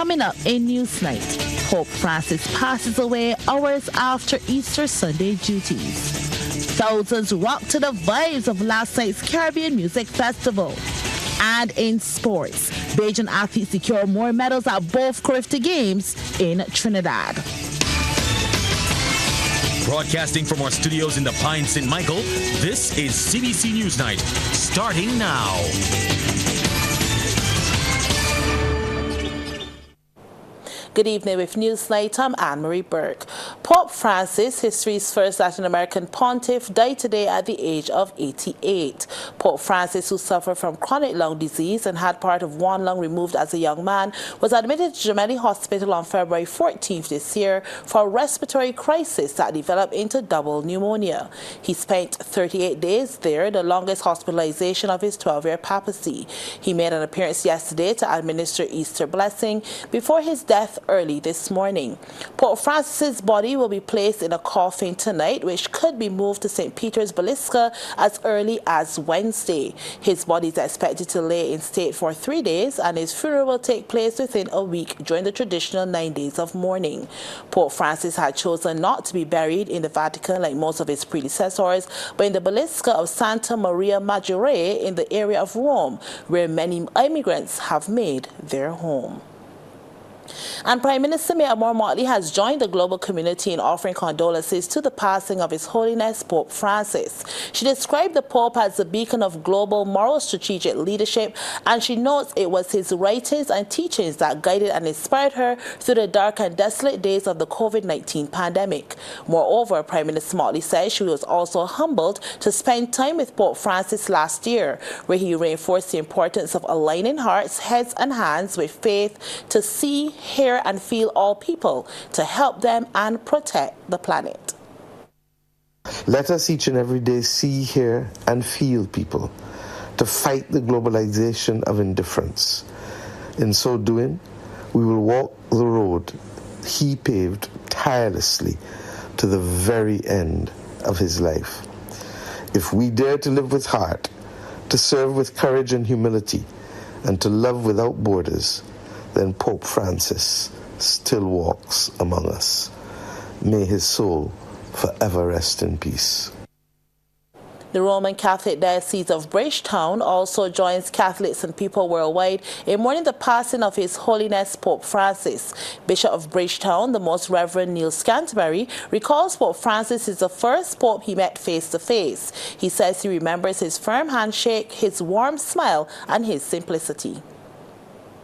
Coming up in Newsnight, Pope Francis passes away hours after Easter Sunday duties. Thousands rock to the vibes of last night's Caribbean Music Festival. And in sports, Bajan athletes secure more medals at both Carifta Games in Trinidad. Broadcasting from our studios in the Pine St. Michael, this is CBC NewsNight, starting now. Good evening with Newsnight. I'm Anne-Marie Burke. Pope Francis, history's first Latin American pontiff, died today at the age of 88. Pope Francis, who suffered from chronic lung disease and had part of one lung removed as a young man, was admitted to Gemelli Hospital on February 14th this year for a respiratory crisis that developed into double pneumonia. He spent 38 days there, the longest hospitalization of his 12-year papacy. He made an appearance yesterday to administer Easter blessing before his death early this morning. Pope Francis's body will be placed in a coffin tonight, which could be moved to St. Peter's Basilica as early as Wednesday. His body is expected to lay in state for 3 days, and his funeral will take place within a week during the traditional 9 days of mourning. Pope Francis had chosen not to be buried in the Vatican like most of his predecessors, but in the Basilica of Santa Maria Maggiore in the area of Rome, where many immigrants have made their home. And Prime Minister Mayor Motley has joined the global community in offering condolences to the passing of His Holiness Pope Francis. She described the Pope as a beacon of global moral strategic leadership, and she notes it was his writings and teachings that guided and inspired her through the dark and desolate days of the COVID-19 pandemic. Moreover, Prime Minister Motley says she was also humbled to spend time with Pope Francis last year, where he reinforced the importance of aligning hearts, heads and hands with faith to see, hear and feel all people, to help them and protect the planet. Let us each and every day see, hear and feel people, to fight the globalization of indifference. In so doing, we will walk the road he paved tirelessly to the very end of his life. If we dare to live with heart, to serve with courage and humility, and to love without borders, then Pope Francis still walks among us. May his soul forever rest in peace. The Roman Catholic Diocese of Bridgetown also joins Catholics and people worldwide in mourning the passing of His Holiness Pope Francis. Bishop of Bridgetown, the Most Reverend Neil Scantlebury, recalls Pope Francis is the first Pope he met face-to-face. He says he remembers his firm handshake, his warm smile, and his simplicity.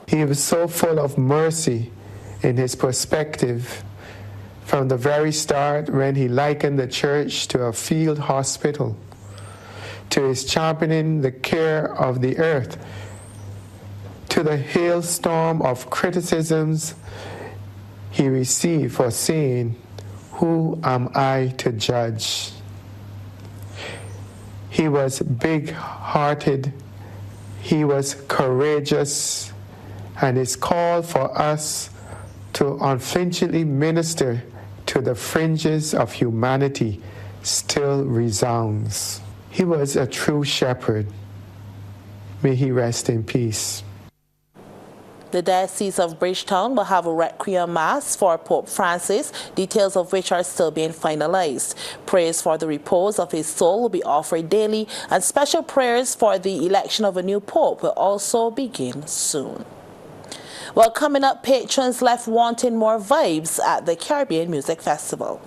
He was so full of mercy in his perspective from the very start, when he likened the church to a field hospital, to his championing the care of the earth, to the hailstorm of criticisms he received for saying, "Who am I to judge?" He was big-hearted, he was courageous, and his call for us to unflinchingly minister to the fringes of humanity still resounds. He was a true shepherd. May he rest in peace. The Diocese of Bridgetown will have a requiem mass for Pope Francis, details of which are still being finalized. Prayers for the repose of his soul will be offered daily, and special prayers for the election of a new pope will also begin soon. Well, coming up, patrons left wanting more vibes at the Caribbean Music Festival.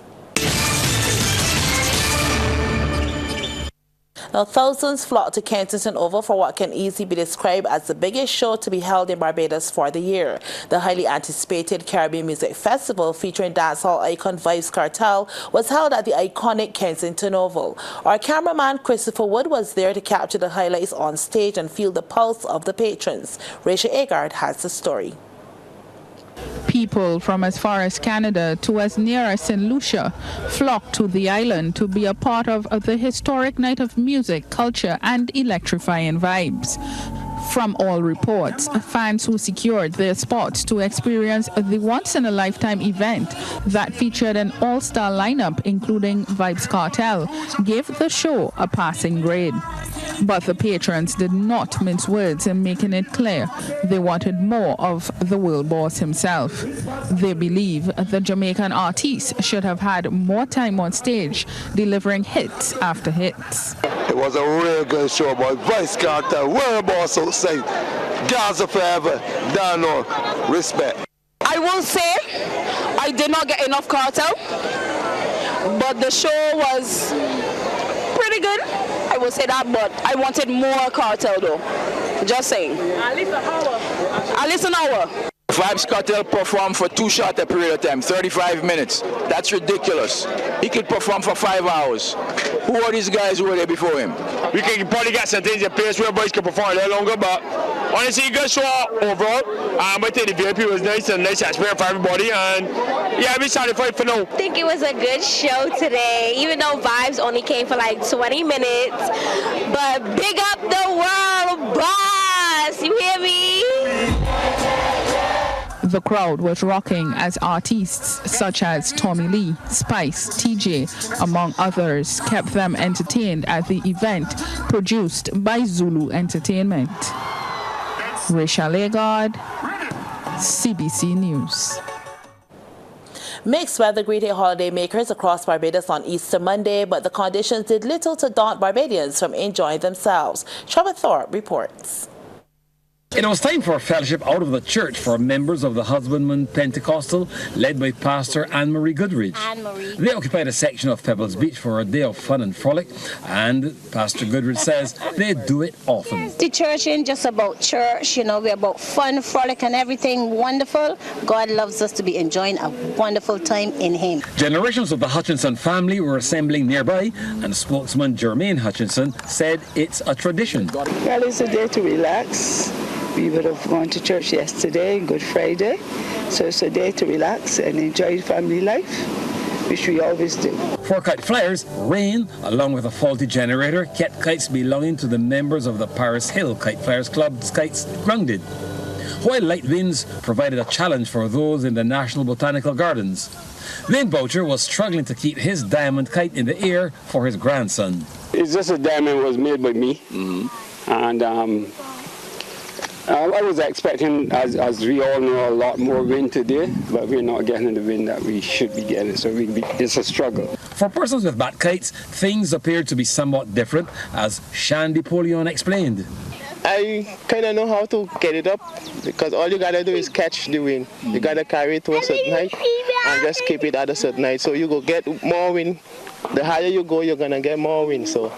Now, thousands flocked to Kensington Oval for what can easily be described as the biggest show to be held in Barbados for the year. The highly anticipated Caribbean Music Festival, featuring dancehall icon Vybz Kartel, was held at the iconic Kensington Oval. Our cameraman Christopher Wood was there to capture the highlights on stage and feel the pulse of the patrons. Rachel Agard has the story. People from as far as Canada to as near as St. Lucia flocked to the island to be a part of the historic night of music, culture and electrifying vibes. From all reports, fans who secured their spots to experience the once-in-a-lifetime event that featured an all-star lineup including Vybz Kartel gave the show a passing grade. But the patrons did not mince words in making it clear they wanted more of the world boss himself. They believe the Jamaican artist should have had more time on stage, delivering hits after hits. It was a real good show, boy. Vybz Kartel, world boss outside. Gaza forever, down on respect. I will say I did not get enough Kartel, but the show was pretty good. I will say that, but I wanted more Kartel though. Just saying. At least an hour. Vybz Kartel performed for too short a period of time, 35 minutes. That's ridiculous. He could perform for 5 hours. Who are these guys who were there before him? We can probably get some things in place where boys can perform a little longer, but honestly, good show overall. I think the VIP was nice and nice experience for everybody, and yeah, we satisfied for now. I think it was a good show today, even though Vybz only came for like 20 minutes. But big up the world boss, you hear me? The crowd was rocking as artists such as Tommy Lee, Spice, TJ, among others, kept them entertained at the event produced by Zulu Entertainment. Rachel Agard, CBC News. Mixed weather greeted holidaymakers across Barbados on Easter Monday, but the conditions did little to daunt Barbadians from enjoying themselves. Trevor Thorpe reports. It was time for a fellowship out of the church for members of the Husbandman Pentecostal, led by Pastor Anne-Marie Goodridge. They occupied a section of Pebbles Beach for a day of fun and frolic, and Pastor Goodridge says they do it often. The church ain't just about church, you know, we're about fun, frolic, and everything wonderful. God loves us to be enjoying a wonderful time in Him. Generations of the Hutchinson family were assembling nearby, and spokesman Jermaine Hutchinson said it's a tradition. Well, it's a day to relax. We would have gone to church yesterday, Good Friday, so it's a day to relax and enjoy family life, which we always do. For kite flyers, rain, along with a faulty generator, kept kites belonging to the members of the Paris Hill Kite Flyers Club's kites grounded, while light winds provided a challenge for those in the National Botanical Gardens. Lane Boucher was struggling to keep his diamond kite in the air for his grandson. It's just a diamond was made by me, and I was expecting, as we all know, a lot more wind today, but we're not getting the wind that we should be getting, so it's a struggle. For persons with bat kites, things appear to be somewhat different, as Shandy Polion explained. I kind of know how to get it up, because all you got to do is catch the wind. You got to carry it to a certain height and just keep it at a certain height, so you go get more wind. The higher you go, you're going to get more wind, so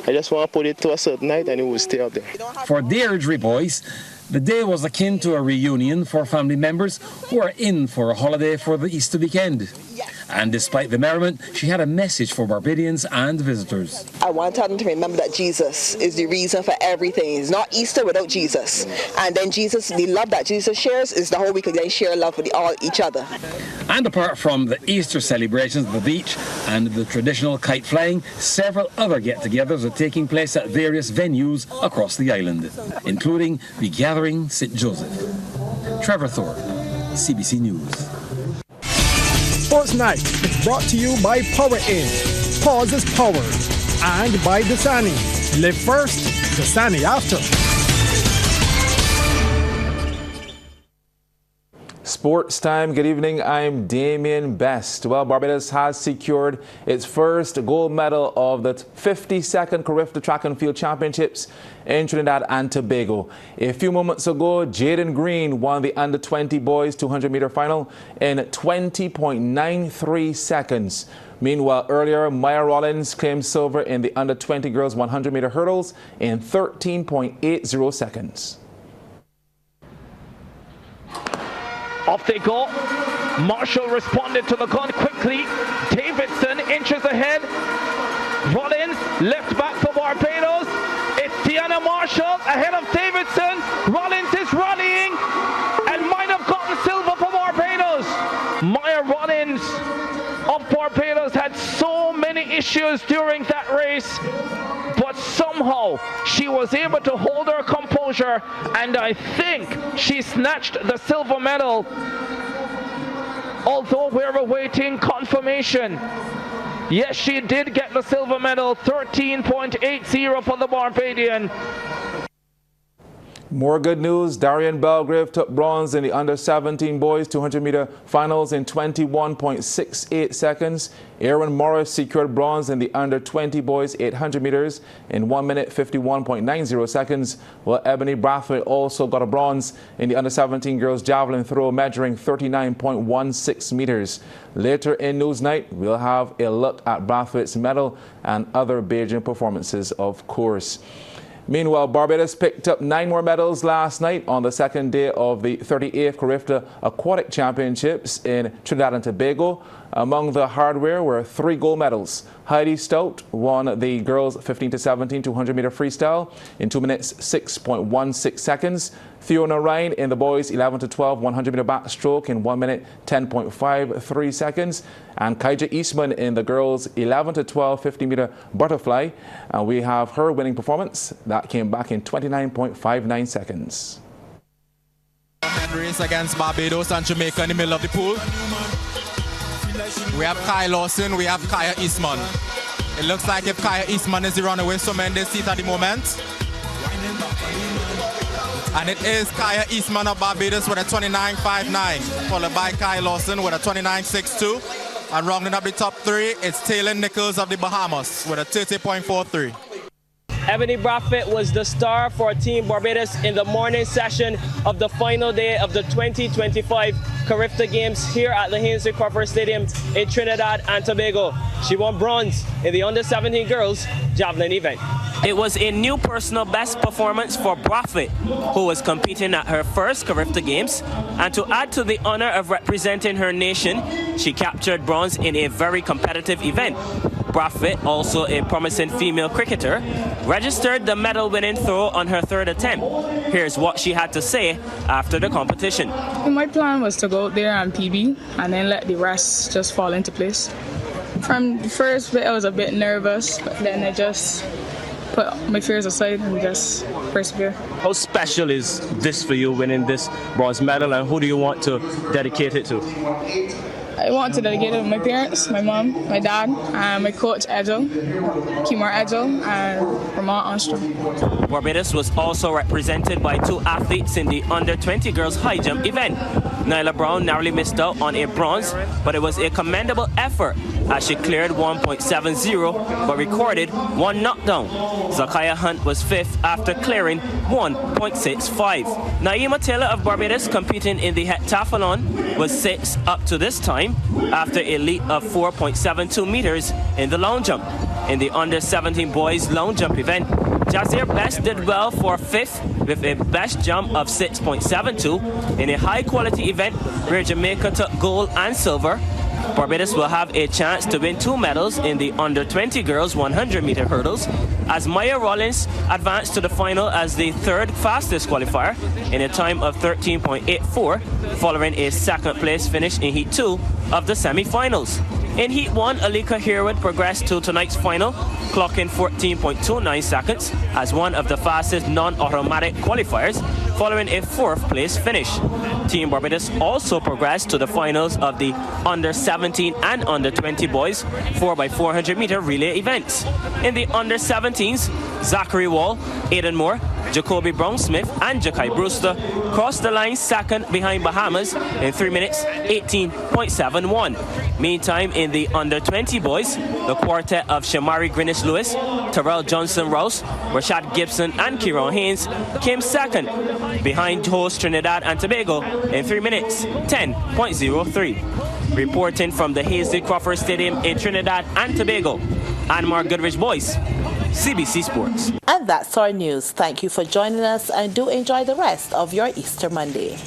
I just want to put it to a certain height and it will stay up there. For Deirdre boys, the day was akin to a reunion for family members who are in for a holiday for the Easter weekend. And despite the merriment, she had a message for Barbadians and visitors. I want them to remember that Jesus is the reason for everything. It's not Easter without Jesus. And then Jesus, the love that Jesus shares is the whole we can then share love with each other. And apart from the Easter celebrations at the beach and the traditional kite flying, several other get-togethers are taking place at various venues across the island, including the Gathering St. Joseph. Trevor Thorpe, CBC News. Sports Night is brought to you by Power Inn. Pause is power. And by Dasani. Live first, Dasani after. Sports time. Good evening. I'm Damien Best. Well, Barbados has secured its first gold medal of the 52nd Carifta Track and Field Championships in Trinidad and Tobago. A few moments ago, Jaden Green won the under-20 boys 200-meter final in 20.93 seconds. Meanwhile, earlier, Maya Rollins claimed silver in the under-20 girls 100-meter hurdles in 13.80 seconds. Off they go. Marshall responded to the gun quickly. Davidson inches ahead. Rollins left back for Barbados. It's Tiana Marshall ahead of Davidson. Rollins is rallying and might have gotten silver for Barbados. Maya Rollins of Barbados had so many issues during that race, but somehow somehow she was able to hold her composure, and I think she snatched the silver medal, although we're awaiting confirmation. Yes, she did get the silver medal, 13.80 for the Barbadian. More good news. Darian Belgrave took bronze in the under-17 boys 200-meter finals in 21.68 seconds. Aaron Morris secured bronze in the under-20 boys 800 meters in 1 minute 51.90 seconds, while Ebony Brathwaite also got a bronze in the under-17 girls javelin throw, measuring 39.16 meters. Later in Newsnight, we'll have a look at Brathwaite's medal and other Beijing performances, of course. Meanwhile, Barbados picked up 9 more medals last night on the second day of the 38th Carifta Aquatic Championships in Trinidad and Tobago. Among the hardware were 3 gold medals. Heidi Stout won the girls 15 to 17 200-meter freestyle in 2 minutes 6.16 seconds. Fiona Ryan in the boys 11 to 12 100-meter backstroke in 1 minute 10.53 seconds. And Kaija Eastman in the girls 11 to 12 50-meter butterfly. And we have her winning performance that came back in 29.59 seconds. Race against Barbados and Jamaica in the middle of the pool. We have Kai Lawson, we have Kaya Eastman. It looks like if Kaya Eastman is the runaway swimmer in this seat at the moment. And it is Kaya Eastman of Barbados with a 29.59, followed by Kai Lawson with a 29.62. And rounding up the top 3, it's Taylor Nichols of the Bahamas with a 30.43. Ebony Brathwaite was the star for Team Barbados in the morning session of the final day of the 2025 Carifta Games here at the Hainsey Crawford Stadium in Trinidad and Tobago. She won bronze in the under-17 girls javelin event. It was a new personal best performance for Brathwaite, who was competing at her first Carifta Games. And to add to the honor of representing her nation, she captured bronze in a very competitive event. Brathwaite, also a promising female cricketer, registered the medal-winning throw on her 3rd attempt. Here's what she had to say after the competition. My plan was to go out there and PB and then let the rest just fall into place. From the first bit, I was a bit nervous, but then I just put my fears aside and just persevere. How special is this for you, winning this bronze medal, and who do you want to dedicate it to? I want to dedicate it to my parents, my mom, my dad, and my coach, Edgel, Kimar Edgel, and Ramon Armstrong. Barbados was also represented by 2 athletes in the under-20 girls high jump event. Nyla Brown narrowly missed out on a bronze, but it was a commendable effort as she cleared 1.70 but recorded 1 knockdown. Zakaya Hunt was 5th after clearing 1.65. Naima Taylor of Barbados, competing in the heptathlon, was 6th up to this time after a leap of 4.72 meters in the long jump. In the under-17 boys long jump event, Jazir Best did well for 5th with a best jump of 6.72 in a high-quality event where Jamaica took gold and silver. Barbados will have a chance to win 2 medals in the under-20 girls 100-meter hurdles as Maya Rollins advanced to the final as the 3rd fastest qualifier in a time of 13.84, following a 2nd place finish in Heat 2 of the semi-finals. In Heat 1, Alika Herwood progressed to tonight's final, clocking 14.29 seconds as one of the fastest non-automatic qualifiers, following a 4th place finish. Team Barbados also progressed to the finals of the under-17 and under-20 boys 4x400 meter relay events. In the under-17s, Zachary Wall, Aidan Moore, Jacoby Brown-Smith and Jakai Brewster crossed the line 2nd behind Bahamas in 3 minutes 18.71. Meantime, in the under-20 boys, the quartet of Shamari Greenwich-Lewis, Terrell Johnson-Rouse, Rashad Gibson and Kieran Haynes came 2nd behind host Trinidad and Tobago in 3 minutes 10.03. Reporting from the Hainsey Crawford Stadium in Trinidad and Tobago, Anmar Goodrich Boyce, CBC Sports. And that's our news. Thank you for joining us and do enjoy the rest of your Easter Monday.